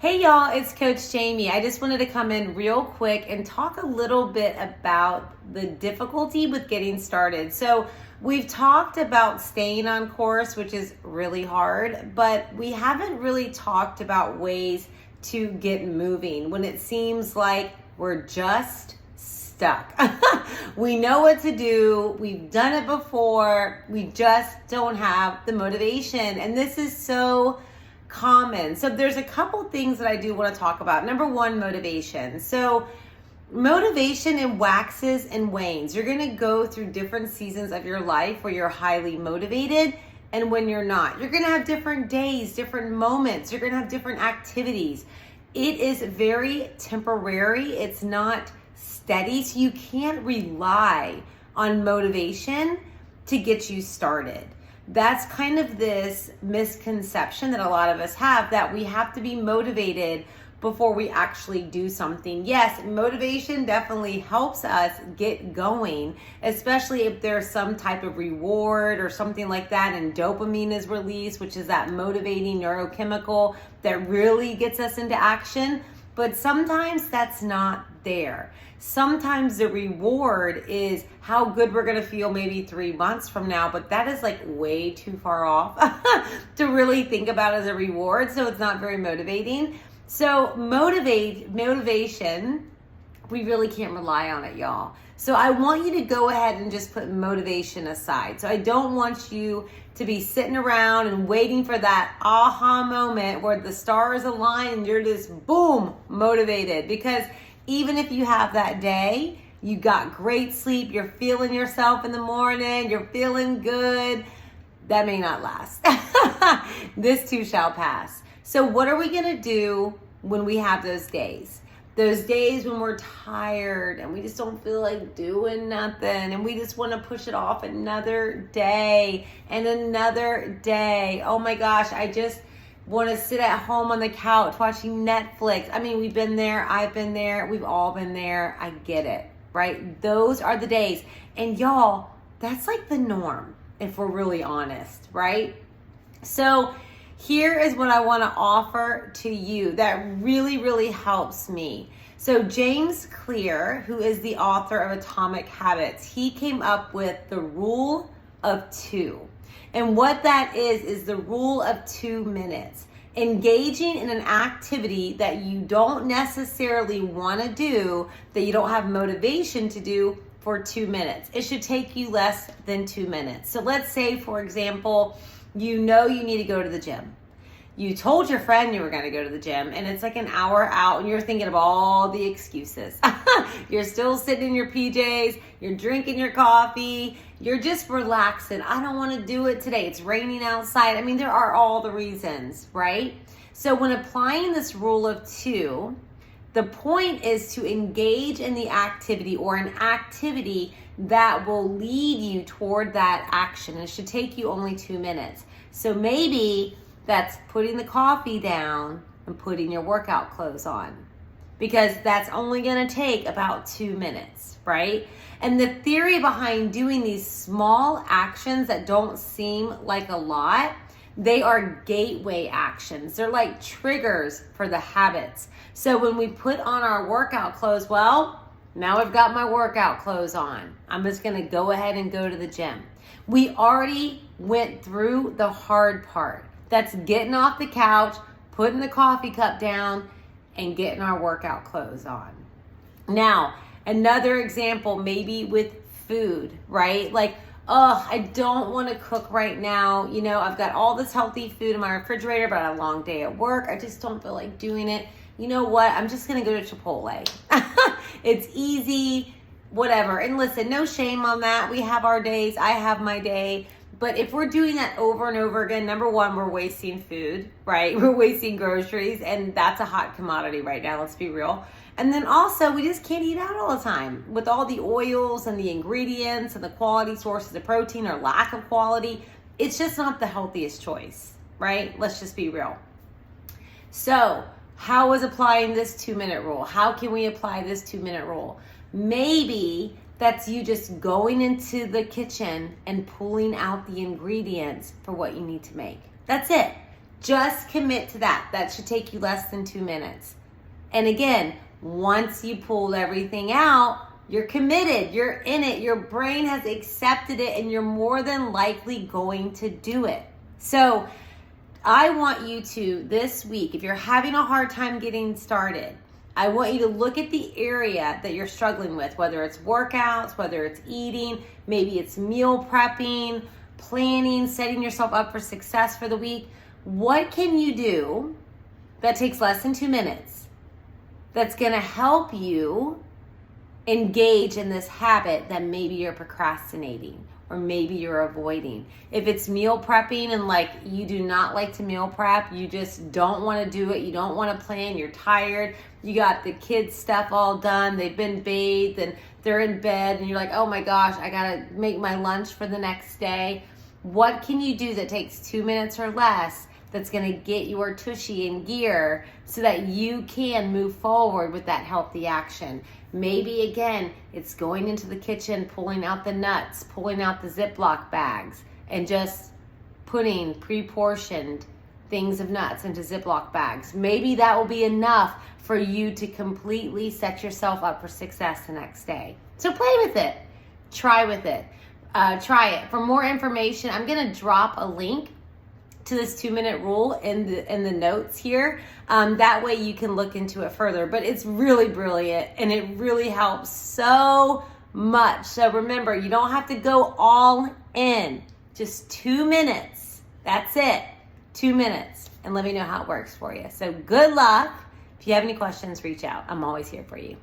Hey y'all, it's Coach Jamie. I just wanted to come in real quick and talk a little bit about the difficulty with getting started. So we've talked about staying on course, which is really hard, but we haven't really talked about ways to get moving when it seems like we're just stuck. We know what to do. We've done it before. We just don't have the motivation. And this is so common. So there's a couple things that I do want to talk about. Number one, motivation. So motivation, it waxes and wanes. You're going to go through different seasons of your life where you're highly motivated and when you're not. You're going to have different days, different moments. You're going to have different activities. It is very temporary. It's not steady. So you can't rely on motivation to get you started. That's kind of this misconception that a lot of us have, that we have to be motivated before we actually do something. Yes, motivation definitely helps us get going, especially if there's some type of reward or something like that, and dopamine is released, which is that motivating neurochemical that really gets us into action. But sometimes that's not there. Sometimes the reward is how good we're going to feel maybe 3 months from now, but that is like way too far off to really think about as a reward. So it's not very motivating. So motivation, we really can't rely on it, y'all. So I want you to go ahead and just put motivation aside. So I don't want you to be sitting around and waiting for that aha moment where the stars align and you're just boom, motivated. Because even if you have that day, you got great sleep, you're feeling yourself in the morning, you're feeling good, that may not last. This too shall pass. So what are we going to do when we have those days? Those days when we're tired and we just don't feel like doing nothing and we just want to push it off another day and another day. Oh my gosh, I just want to sit at home on the couch watching Netflix. I mean, we've been there, I've been there, we've all been there. I get it, right? Those are the days. And y'all, that's like the norm if we're really honest, right? So here is what I want to offer to you that really, really helps me. So James Clear, who is the author of Atomic Habits, he came up with the rule of 2. And what that is the rule of 2 minutes. Engaging in an activity that you don't necessarily want to do, that you don't have motivation to do, for 2 minutes. It should take you less than 2 minutes. So let's say, for example, you know you need to go to the gym. You told your friend you were going to go to the gym and it's like an hour out and you're thinking of all the excuses. You're still sitting in your PJs, you're drinking your coffee, you're just relaxing. I don't want to do it today. It's raining outside. I mean, there are all the reasons, right? So when applying this rule of 2, the point is to engage in the activity or an activity that will lead you toward that action. It should take you only 2 minutes. So maybe that's putting the coffee down and putting your workout clothes on, because that's only going to take about 2 minutes, right? And the theory behind doing these small actions that don't seem like a lot, they are gateway actions. They're like triggers for the habits. So when we put on our workout clothes, well, now I've got my workout clothes on. I'm just going to go ahead and go to the gym. We already went through the hard part. That's getting off the couch, putting the coffee cup down, and getting our workout clothes on. Now, another example, maybe with food, right? Like, oh, I don't want to cook right now. You know, I've got all this healthy food in my refrigerator, but I had a long day at work. I just don't feel like doing it. You know what? I'm just going to go to Chipotle. It's easy, whatever. And listen, no shame on that. We have our days. I have my day. But if we're doing that over and over again, number one, we're wasting food, right? We're wasting groceries, and that's a hot commodity right now, let's be real. And then also, we just can't eat out all the time with all the oils and the ingredients and the quality sources of protein or lack of quality. It's just not the healthiest choice, right? Let's just be real. So how is applying this 2-minute rule? How can we apply this 2-minute rule? Maybe that's you just going into the kitchen and pulling out the ingredients for what you need to make. That's it. Just commit to that. That should take you less than 2 minutes. And again, once you pull everything out, you're committed, you're in it, your brain has accepted it, and you're more than likely going to do it. So I want you to, this week, if you're having a hard time getting started, I want you to look at the area that you're struggling with, whether it's workouts, whether it's eating, maybe it's meal prepping, planning, setting yourself up for success for the week. What can you do that takes less than 2 minutes that's going to help you engage in this habit that maybe you're procrastinating or maybe you're avoiding? If it's meal prepping and like you do not like to meal prep, you just don't want to do it, you don't want to plan, you're tired, you got the kids' stuff all done, they've been bathed and they're in bed, and you're like, oh my gosh, I gotta make my lunch for the next day. What can you do that takes 2 minutes or less that's going to get your tushy in gear so that you can move forward with that healthy action? Maybe again, it's going into the kitchen, pulling out the nuts, pulling out the Ziploc bags, and just putting pre-portioned things of nuts into Ziploc bags. Maybe that will be enough for you to completely set yourself up for success the next day. So play with it. Try with it. Try it. For more information, I'm going to drop a link to this 2-minute rule in the notes here. That way you can look into it further. But it's really brilliant and it really helps so much. So remember, you don't have to go all in. Just 2 minutes. That's it. 2 minutes. And let me know how it works for you. So good luck. If you have any questions, reach out. I'm always here for you.